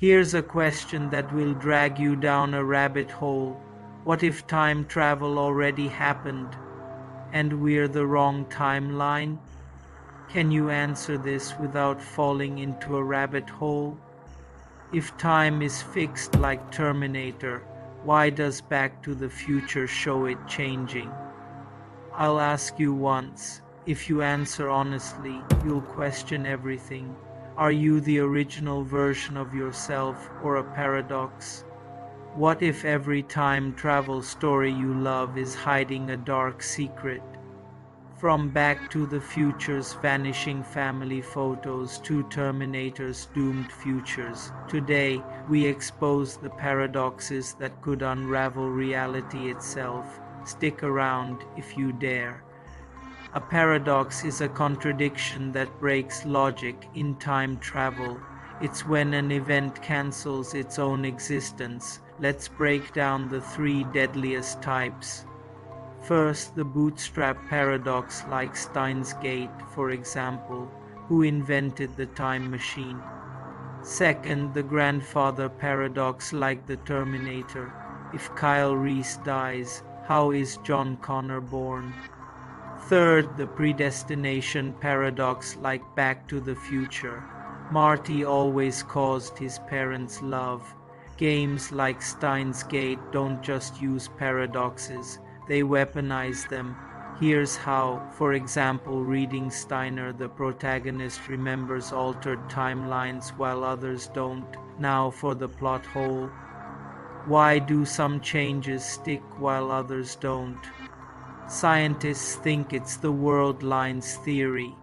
Here's a question that will drag you down a rabbit hole. What if time travel already happened and we're the wrong timeline? Can you answer this without falling into a rabbit hole? If time is fixed like Terminator, why does Back to the Future show it changing? I'll ask you once. If you answer honestly, you'll question everything. Are you the original version of yourself or a paradox? What if every time travel story you love is hiding a dark secret? From Back to the Future's vanishing family photos to Terminator's doomed futures, today we expose the paradoxes that could unravel reality itself. Stick around if you dare. A paradox is a contradiction that breaks logic in time travel. It's when an event cancels its own existence. Let's break down the three deadliest types. First, the bootstrap paradox, like Steins Gate, for example, who invented the time machine. Second, the grandfather paradox, like the Terminator. If Kyle Reese dies, how is John Connor born? Third, the predestination paradox, like Back to the Future. Marty always caused his parents' love. Games like Steins Gate don't just use paradoxes, they weaponize them. Here's how. For example, reading Steiner, the protagonist remembers altered timelines while others don't. Now for the plot hole. Why do some changes stick while others don't? Scientists think it's the world lines theory.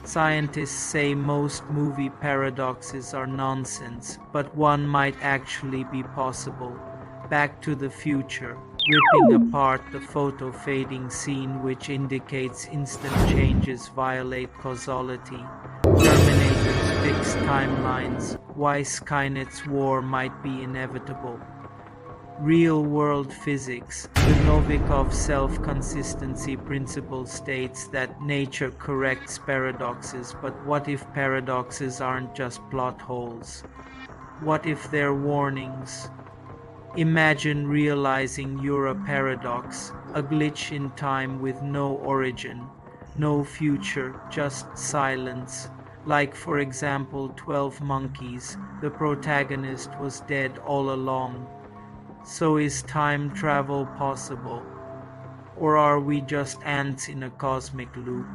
Scientists say most movie paradoxes are nonsense, but one might actually be possible. Back to the Future, ripping apart the photo fading scene which indicates instant changes violate causality. Terminator's fixed timelines, why Skynet's war might be inevitable. Real-world physics, the Novikov self-consistency principle states that nature corrects paradoxes, but what if paradoxes aren't just plot holes? What if they're warnings? Imagine realizing you're a paradox, a glitch in time with no origin, no future, just silence. Like for example 12 Monkeys, the protagonist was dead all along. So is time travel possible? Or are we just ants in a cosmic loop?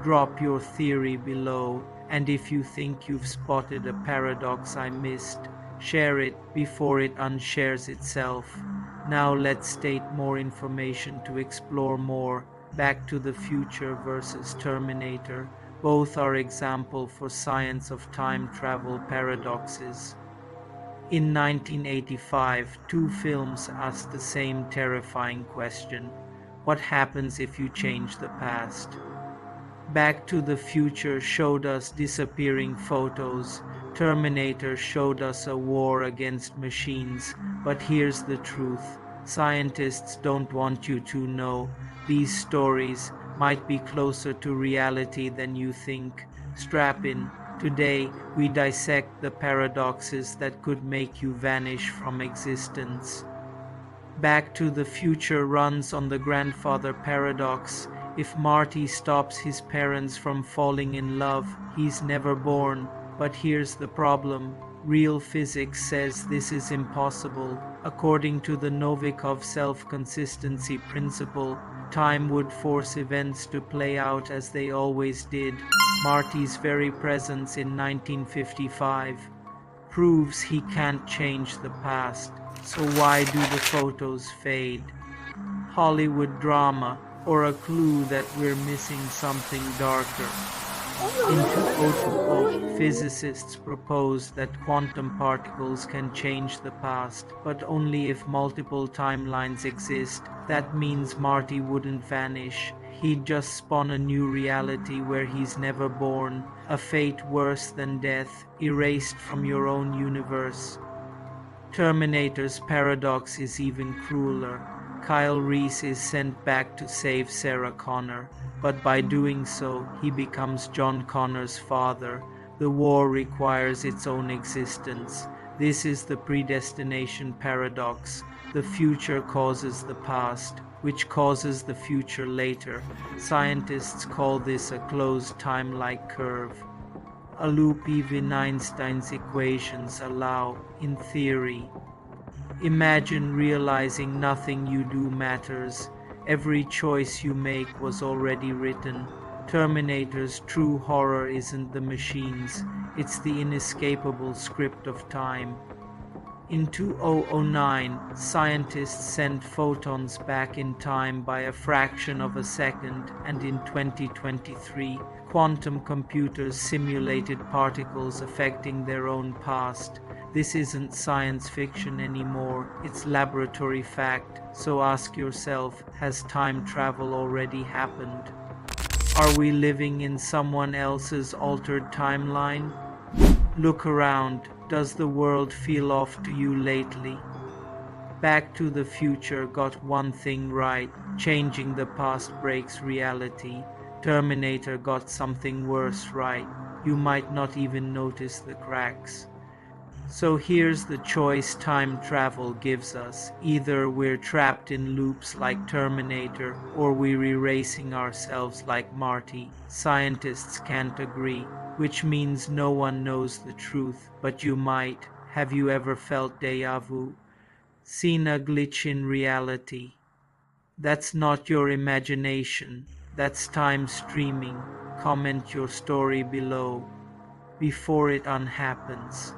Drop your theory below, and if you think you've spotted a paradox I missed, share it before it unshares itself. Now let's state more information to explore more. Back to the Future versus Terminator. Both are example for science of time travel paradoxes. In 1985, two films asked the same terrifying question. What happens if you change the past? Back to the Future showed us disappearing photos. Terminator showed us a war against machines. But here's the truth. Scientists don't want you to know. These stories might be closer to reality than you think. Strap in. Today, we dissect the paradoxes that could make you vanish from existence. Back to the Future runs on the grandfather paradox. If Marty stops his parents from falling in love, he's never born. But here's the problem. Real physics says this is impossible. According to the Novikov self-consistency principle, time would force events to play out as they always did. Marty's very presence in 1955 proves he can't change the past. So why do the photos fade? Hollywood drama, or a clue that we're missing something darker? In 2004, physicists proposed that quantum particles can change the past, but only if multiple timelines exist. That means Marty wouldn't vanish. He'd just spawn a new reality where he's never born, a fate worse than death, erased from your own universe. Terminator's paradox is even crueler. Kyle Reese is sent back to save Sarah Connor, but by doing so, he becomes John Connor's father. The war requires its own existence. This is the predestination paradox. The future causes the past, which causes the future later. Scientists call this a closed time-like curve. A loop even Einstein's equations allow, in theory. Imagine realizing nothing you do matters. Every choice you make was already written. Terminator's true horror isn't the machines, it's the inescapable script of time. In 2009, scientists sent photons back in time by a fraction of a second, and in 2023, quantum computers simulated particles affecting their own past. This isn't science fiction anymore, it's laboratory fact. So ask yourself, has time travel already happened? Are we living in someone else's altered timeline? Look around. Does the world feel off to you lately? Back to the Future got one thing right. Changing the past breaks reality. Terminator got something worse right. You might not even notice the cracks. So here's the choice time travel gives us. Either we're trapped in loops like Terminator, or we're erasing ourselves like Marty. Scientists can't agree, which means no one knows the truth, but you might. Have you ever felt déjà vu? Seen a glitch in reality? That's not your imagination, that's time streaming. Comment your story below before it unhappens.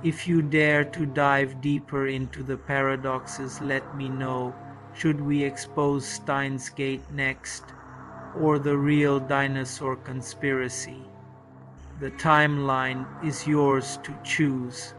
If you dare to dive deeper into the paradoxes, let me know. Should we expose Steins Gate next, or the real dinosaur conspiracy? The timeline is yours to choose.